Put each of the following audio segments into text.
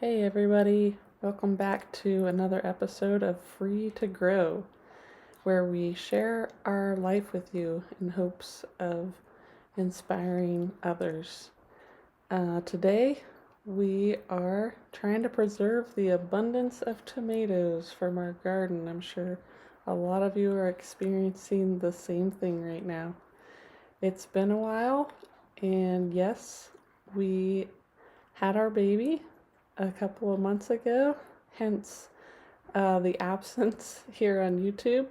Hey everybody, welcome back to another episode of Free to Grow, where we share our life with you in hopes of inspiring others. Today, we are trying to preserve the abundance of tomatoes from our garden. I'm sure a lot of you are experiencing the same thing right now. It's been a while, and yes, we had our baby a couple of months ago, hence the absence here on YouTube.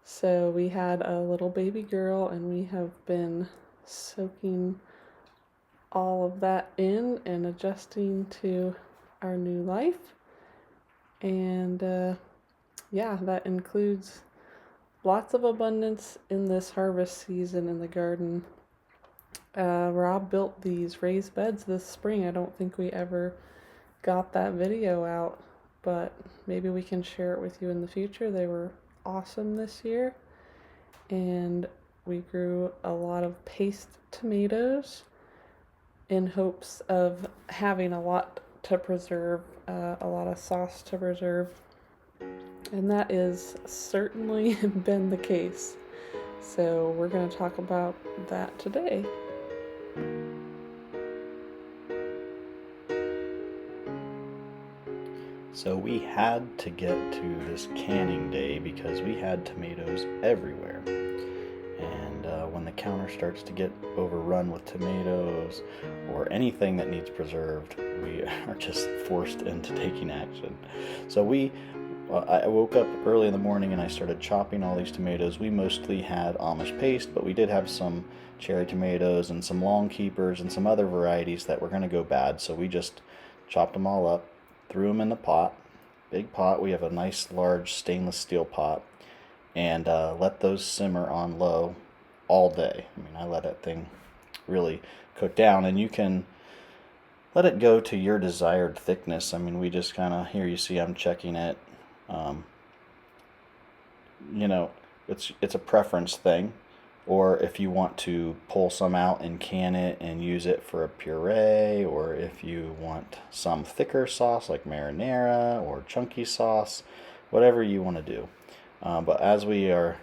So we had a little baby girl, and we have been soaking all of that in and adjusting to our new life. And yeah, that includes lots of abundance in this harvest season in the garden. Rob built these raised beds this spring. I don't think we ever got that video out, but maybe we can share it with you in the future. They were awesome this year, and we grew a lot of paste tomatoes in hopes of having a lot to preserve, a lot of sauce to preserve, and that is certainly been the case. So we're going to talk about that today. So we had to get to this canning day because we had tomatoes everywhere. And when the counter starts to get overrun with tomatoes or anything that needs preserved, we are just forced into taking action. So I woke up early in the morning and I started chopping all these tomatoes. We mostly had Amish paste, but we did have some cherry tomatoes and some long keepers and some other varieties that were going to go bad. So we just chopped them all up, threw them in the pot, big pot. We have a nice large stainless steel pot, and let those simmer on low all day. I mean, I let that thing really cook down, and you can let it go to your desired thickness. I mean, we just kind of, here you see I'm checking it. Um, you know, it's a preference thing. Or if you want to pull some out and can it and use it for a puree, or if you want some thicker sauce like marinara or chunky sauce, whatever you want to do. But as we are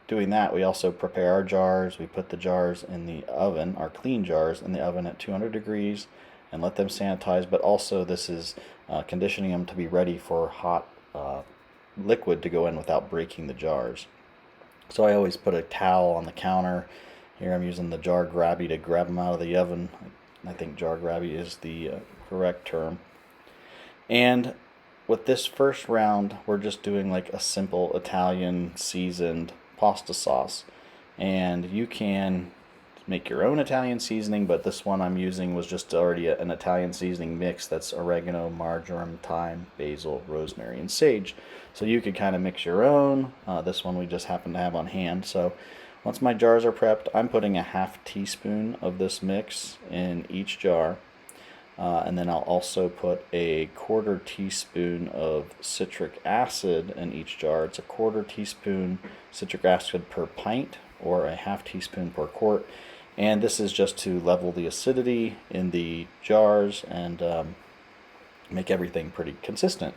doing that, we also prepare our jars. We put the jars in the oven, our clean jars, in the oven at 200 degrees and let them sanitize. But also, this is conditioning them to be ready for hot liquid to go in without breaking the jars. So I always put a towel on the counter. Here I'm using the jar grabby to grab them out of the oven. I think jar grabby is the correct term. And with this first round, we're just doing like a simple Italian seasoned pasta sauce. And you can make your own Italian seasoning, but this one I'm using was just already an Italian seasoning mix that's oregano, marjoram, thyme, basil, rosemary, and sage. So you could kind of mix your own. This one we just happen to have on hand. So once my jars are prepped, I'm putting a half teaspoon of this mix in each jar. And then I'll also put a quarter teaspoon of citric acid in each jar. It's a quarter teaspoon citric acid per pint, or a half teaspoon per quart. And this is just to level the acidity in the jars and make everything pretty consistent.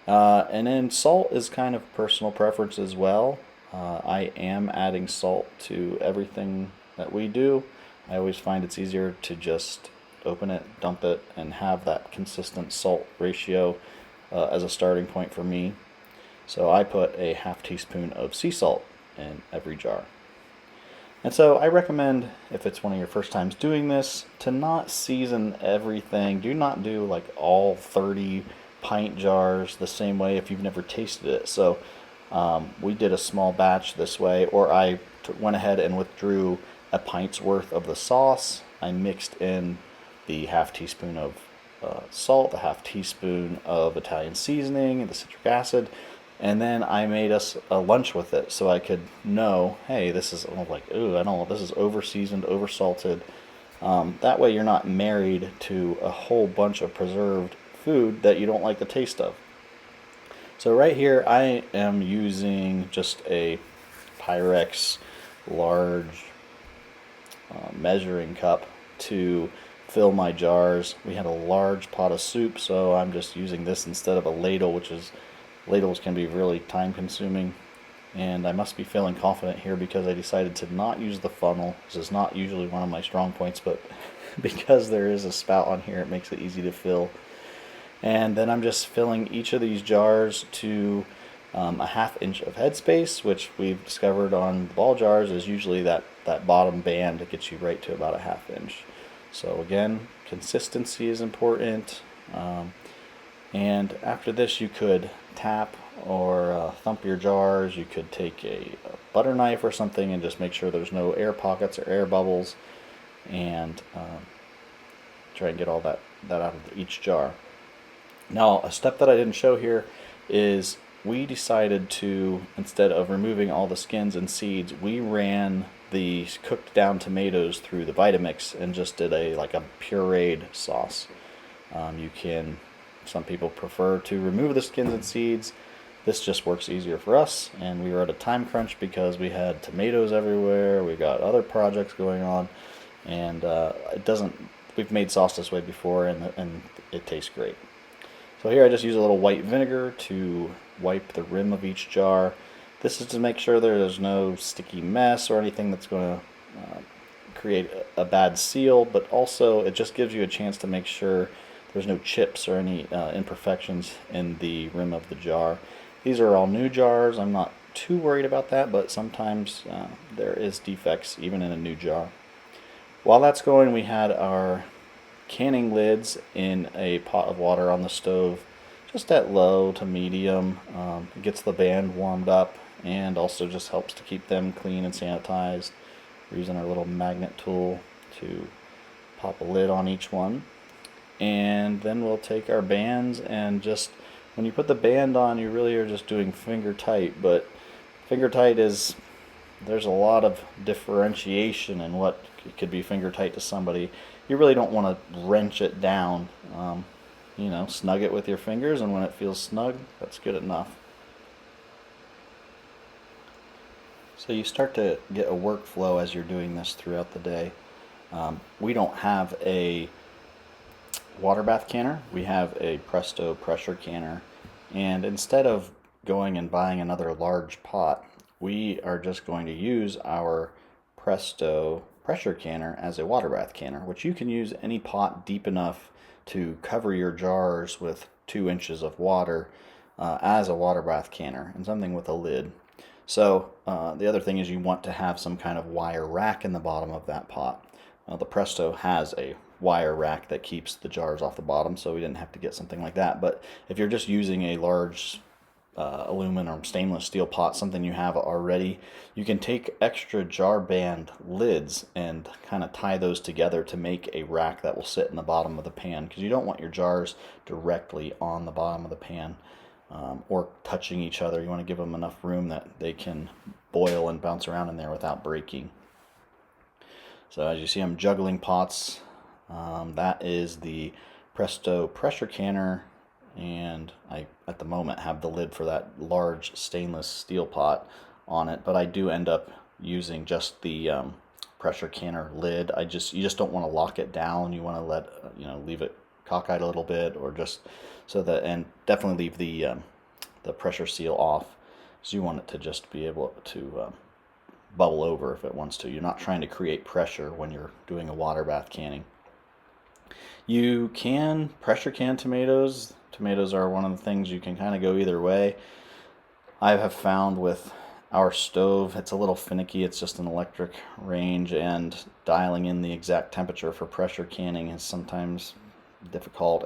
And then salt is kind of personal preference as well. I am adding salt to everything that we do. I always find it's easier to just open it, dump it, and have that consistent salt ratio as a starting point for me. So I put a half teaspoon of sea salt in every jar. And so I recommend, if it's one of your first times doing this, to not season everything. Do not do like all 30 pint jars the same way if you've never tasted it. So we did a small batch this way, or I went ahead and withdrew a pint's worth of the sauce. I mixed in the half teaspoon of salt, the half teaspoon of Italian seasoning, and the citric acid, and then I made us a lunch with it so I could know, hey, this is like, ooh, I don't know, this is over seasoned, over salted. That way you're not married to a whole bunch of preserved food that you don't like the taste of. So right here I am using just a Pyrex large measuring cup to fill my jars. We had a large pot of soup, so I'm just using this instead of a ladle, ladles can be really time consuming. And I must be feeling confident here because I decided to not use the funnel. This is not usually one of my strong points, but because there is a spout on here, it makes it easy to fill. And then I'm just filling each of these jars to a ½ inch of headspace, which we've discovered on ball jars is usually that bottom band that gets you right to about a ½ inch. So again, consistency is important. And after this, you could tap or thump your jars. You could take a butter knife or something and just make sure there's no air pockets or air bubbles, and try and get all that out of each jar. Now, a step that I didn't show here is we decided to, instead of removing all the skins and seeds, we ran the cooked down tomatoes through the Vitamix and just did like a pureed sauce. Some people prefer to remove the skins and seeds. This just works easier for us, and we were at a time crunch because we had tomatoes everywhere. We got other projects going on, and we've made sauce this way before, and it tastes great. So here I just use a little white vinegar to wipe the rim of each jar. This is to make sure there's no sticky mess or anything that's going to create a bad seal, but also it just gives you a chance to make sure there's no chips or any imperfections in the rim of the jar. These are all new jars. I'm not too worried about that, but sometimes there is defects even in a new jar. While that's going, we had our canning lids in a pot of water on the stove, just at low to medium. It gets the band warmed up and also just helps to keep them clean and sanitized. We're using our little magnet tool to pop a lid on each one. And then we'll take our bands, and just when you put the band on, you really are just doing finger tight, but finger tight there's a lot of differentiation in what could be finger tight to somebody. You really don't want to wrench it down. Snug it with your fingers, and when it feels snug, that's good enough. So you start to get a workflow as you're doing this throughout the day. We don't have a water bath canner. We have a Presto pressure canner, and instead of going and buying another large pot, we are just going to use our Presto pressure canner as a water bath canner, which you can use any pot deep enough to cover your jars with 2 inches of water as a water bath canner, and something with a lid. So the other thing is you want to have some kind of wire rack in the bottom of that pot. The Presto has a wire rack that keeps the jars off the bottom, so we didn't have to get something like that. But if you're just using a large aluminum or stainless steel pot, something you have already, you can take extra jar band lids and kind of tie those together to make a rack that will sit in the bottom of the pan, because you don't want your jars directly on the bottom of the pan or touching each other. You want to give them enough room that they can boil and bounce around in there without breaking. So as you see, I'm juggling pots. That is the Presto pressure canner, and I at the moment have the lid for that large stainless steel pot on it, but I do end up using just the pressure canner lid. You just don't want to lock it down. You want to leave it cockeyed a little bit, or just so that, and definitely leave the pressure seal off, so you want it to just be able to bubble over if it wants to. You're not trying to create pressure when you're doing a water bath canning. You can pressure can tomatoes. Tomatoes are one of the things you can kind of go either way. I have found with our stove, it's a little finicky. It's just an electric range, and dialing in the exact temperature for pressure canning is sometimes difficult,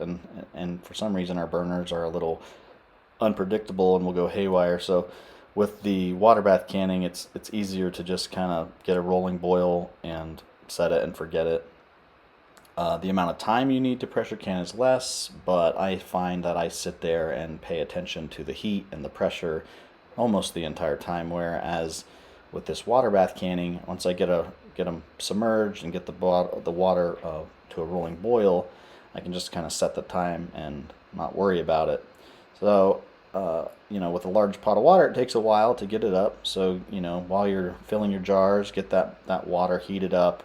and for some reason our burners are a little unpredictable and will go haywire. So with the water bath canning, it's easier to just kind of get a rolling boil and set it and forget it. The amount of time you need to pressure can is less, but I find that I sit there and pay attention to the heat and the pressure almost the entire time, whereas with this water bath canning, once I get them submerged and get the water to a rolling boil, I can just kind of set the time and not worry about it. So with a large pot of water, it takes a while to get it up. So while you're filling your jars, get that water heated up.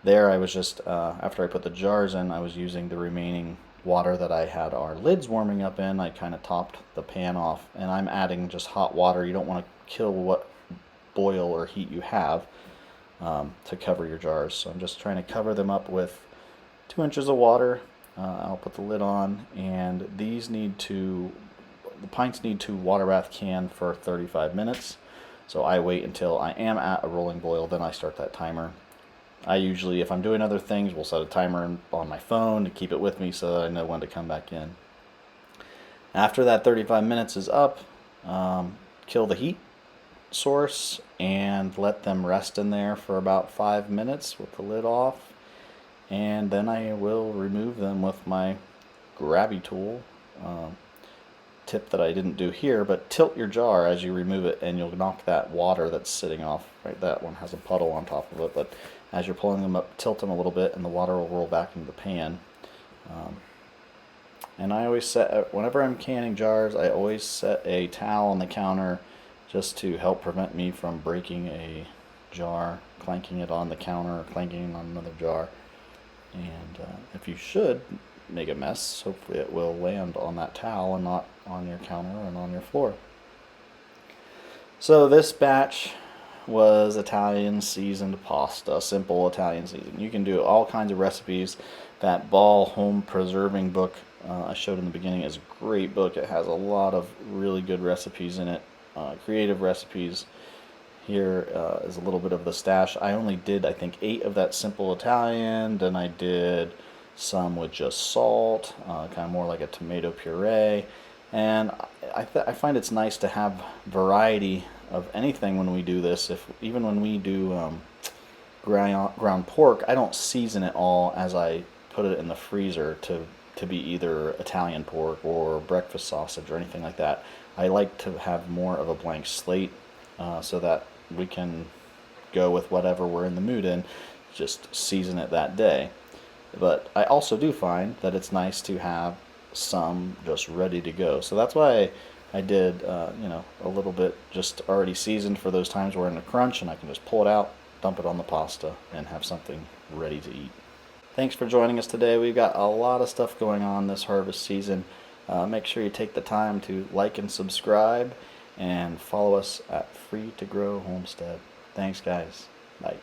there I was just, after I put the jars in, I was using the remaining water that I had our lids warming up in. I kind of topped the pan off, and I'm adding just hot water. You don't want to kill what boil or heat you have to cover your jars. So I'm just trying to cover them up with 2 inches of water. I'll put the lid on, and the pints need to water bath can for 35 minutes. So I wait until I am at a rolling boil, then I start that timer. I usually, if I'm doing other things, will set a timer on my phone to keep it with me so that I know when to come back in. After that 35 minutes is up, kill the heat source and let them rest in there for about 5 minutes with the lid off. And then I will remove them with my grabby tool. Tip that I didn't do here, but tilt your jar as you remove it and you'll knock that water that's sitting off. Right, that one has a puddle on top of it, but as you're pulling them up, tilt them a little bit and the water will roll back into the pan. And I always set, whenever I'm canning jars, I always set a towel on the counter just to help prevent me from breaking a jar, clanking it on the counter or clanking it on another jar. And if you should make a mess, hopefully it will land on that towel and not on your counter and on your floor. So this batch was Italian seasoned pasta, simple Italian season. You can do all kinds of recipes. That Ball Home Preserving book I showed in the beginning is a great book. It has a lot of really good recipes in it, creative recipes. Here is a little bit of the stash. I only did, I think, 8 of that simple Italian. Then I did some with just salt, kind of more like a tomato puree. And I find it's nice to have variety of anything when we do this. Even when we do ground pork, I don't season it all as I put it in the freezer to be either Italian pork or breakfast sausage or anything like that. I like to have more of a blank slate so that we can go with whatever we're in the mood in, just season it that day. But I also do find that it's nice to have some just ready to go. So that's why I did, a little bit just already seasoned for those times we're in a crunch, and I can just pull it out, dump it on the pasta, and have something ready to eat. Thanks for joining us today. We've got a lot of stuff going on this harvest season. Make sure you take the time to like and subscribe and follow us at Free to Grow Homestead. Thanks, guys. Bye.